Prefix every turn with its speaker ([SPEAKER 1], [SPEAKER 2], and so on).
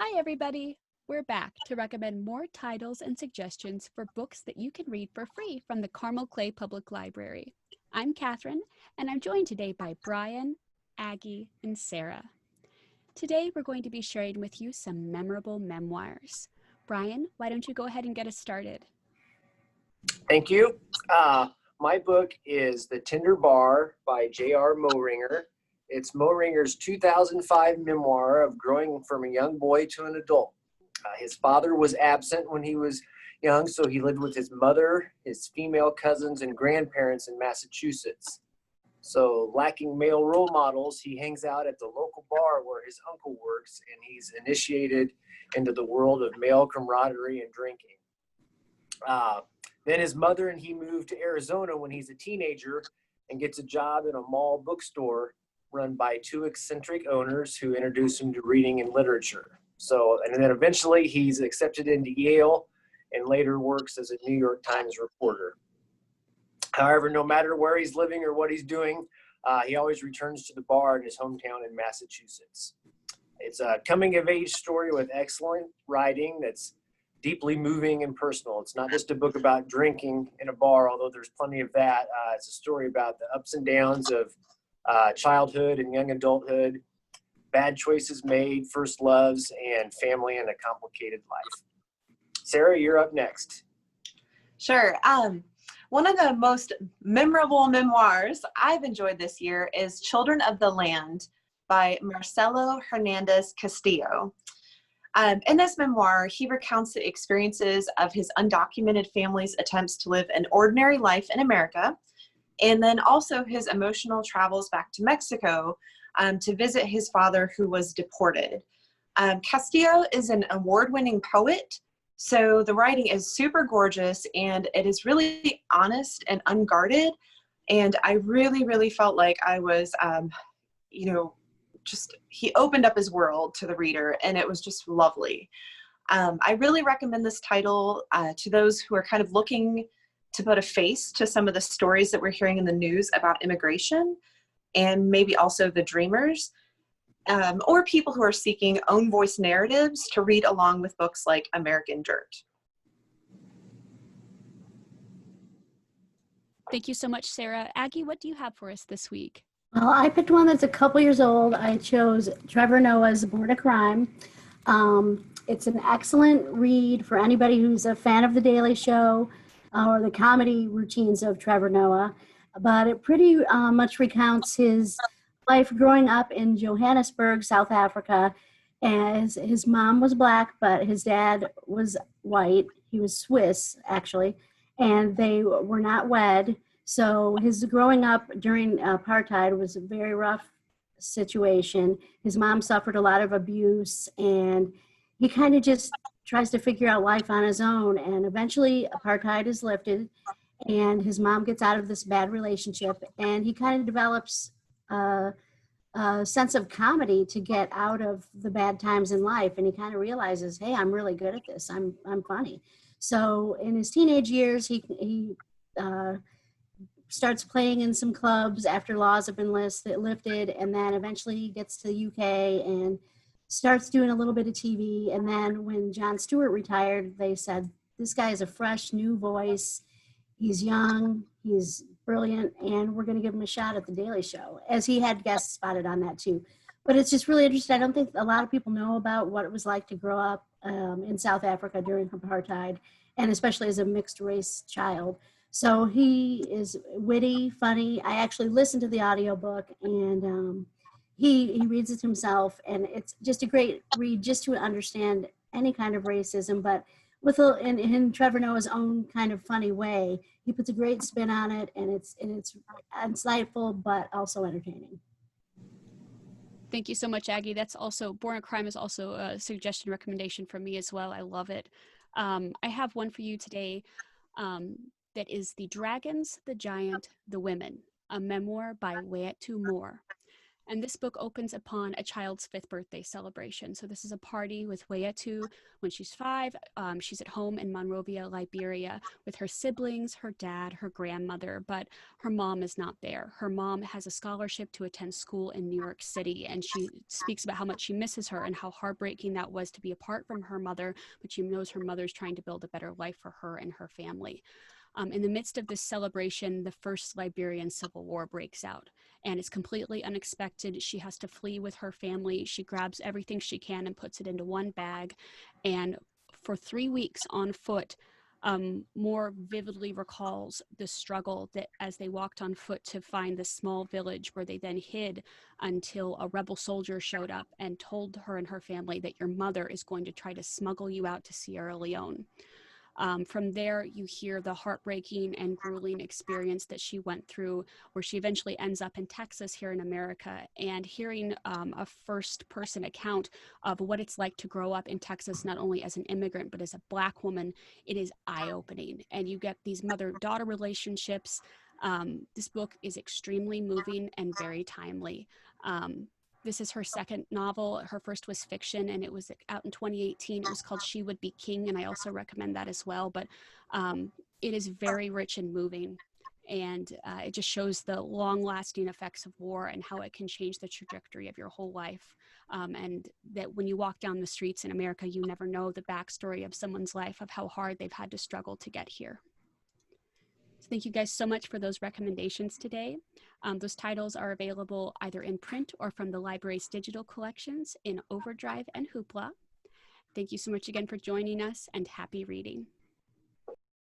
[SPEAKER 1] Hi, everybody. We're back to recommend more titles and suggestions for books that you can read for free from the Carmel Clay Public Library. I'm Catherine, and I'm joined today by Brian, Aggie, and Sarah. Today, we're going to be sharing with you some memorable memoirs. Brian, why don't you go ahead and get us started?
[SPEAKER 2] Thank you. My book is The Tinder Bar by J.R. Moehringer. It's Moehringer's 2005 memoir of growing from a young boy to an adult. His father was absent when he was young, so he lived with his mother, his female cousins, and grandparents in Massachusetts. So, lacking male role models, he hangs out at the local bar where his uncle works, and he's initiated into the world of male camaraderie and drinking. Then his mother and he moved to Arizona when he's a teenager and gets a job in a mall bookstore run by two eccentric owners who introduce him to reading and literature. And then eventually he's accepted into Yale and later works as a New York Times reporter. However, no matter where he's living or what he's doing, he always returns to the bar in his hometown in Massachusetts. It's a coming-of-age story with excellent writing that's deeply moving and personal. It's not just a book about drinking in a bar, although there's plenty of that. It's a story about the ups and downs of childhood and young adulthood, bad choices made, first loves, and family in a complicated life. Sarah, you're up next.
[SPEAKER 3] Sure. One of the most memorable memoirs I've enjoyed this year is Children of the Land by Marcello Hernandez Castillo. In this memoir, he recounts the experiences of his undocumented family's attempts to live an ordinary life in America, and then also his emotional travels back to Mexico to visit his father who was deported. Castillo is an award-winning poet, so the writing is super gorgeous, and it is really honest and unguarded, and I really, really felt like I was, he opened up his world to the reader, and it was just lovely. I really recommend this title to those who are kind of looking to put a face to some of the stories that we're hearing in the news about immigration, and maybe also the dreamers, or people who are seeking own voice narratives to read along with books like American Dirt.
[SPEAKER 1] Thank you so much, Sarah. Aggie, what do you have for us this week?
[SPEAKER 4] Well, I picked one that's a couple years old. I chose Trevor Noah's Born a Crime. It's an excellent read for anybody who's a fan of The Daily Show or the comedy routines of Trevor Noah. But it pretty much recounts his life growing up in Johannesburg, South Africa. As his mom was black, but his dad was white. He was Swiss, actually, and they were not wed. So his growing up during apartheid was a very rough situation. His mom suffered a lot of abuse, and he kind of just tries to figure out life on his own. And eventually apartheid is lifted, and his mom gets out of this bad relationship, and he kind of develops a sense of comedy to get out of the bad times in life. And he kind of realizes, hey, I'm really good at this. I'm funny. So in his teenage years, he starts playing in some clubs after laws have been lifted, and then eventually he gets to the UK and starts doing a little bit of TV. And then when Jon Stewart retired, they said, this guy is a fresh new voice. He's young, he's brilliant, and we're going to give him a shot at The Daily Show, as he had guest spotted on that too. But it's just really interesting. I don't think a lot of people know about what it was like to grow up in South Africa during apartheid, and especially as a mixed race child. So he is witty, funny. I actually listened to the audiobook, and he reads it himself, and it's just a great read just to understand any kind of racism, but with in Trevor Noah's own kind of funny way. He puts a great spin on it, and it's insightful but also entertaining.
[SPEAKER 1] Thank you so much, Aggie. That's also, Born a Crime is also a suggestion recommendation from me as well. I love it. I have one for you today that is The Dragons, the Giant, the Women, a memoir by Wayetu. And this book opens upon a child's 5th birthday celebration. So this is a party with Wayetu when she's 5. She's at home in Monrovia, Liberia, with her siblings, her dad, her grandmother, but her mom is not there. Her mom has a scholarship to attend school in New York City, and she speaks about how much she misses her and how heartbreaking that was to be apart from her mother, but she knows her mother's trying to build a better life for her and her family. In the midst of this celebration, the first Liberian Civil War breaks out, and it's completely unexpected. She has to flee with her family. She grabs everything she can and puts it into one bag, and for 3 weeks on foot, more vividly recalls the struggle that as they walked on foot to find this small village where they then hid until a rebel soldier showed up and told her and her family that your mother is going to try to smuggle you out to Sierra Leone. From there, you hear the heartbreaking and grueling experience that she went through, where she eventually ends up in Texas here in America, and hearing a first-person account of what it's like to grow up in Texas, not only as an immigrant, but as a Black woman. It is eye-opening, and you get these mother-daughter relationships. This book is extremely moving and very timely. This is her second novel. Her first was fiction, and it was out in 2018. It was called She Would Be King, and I also recommend that as well. But it is very rich and moving, and it just shows the long-lasting effects of war and how it can change the trajectory of your whole life. And that when you walk down the streets in America, you never know the backstory of someone's life, of how hard they've had to struggle to get here. So thank you guys so much for those recommendations today. Those titles are available either in print or from the library's digital collections in Overdrive and Hoopla. Thank you so much again for joining us, and happy reading.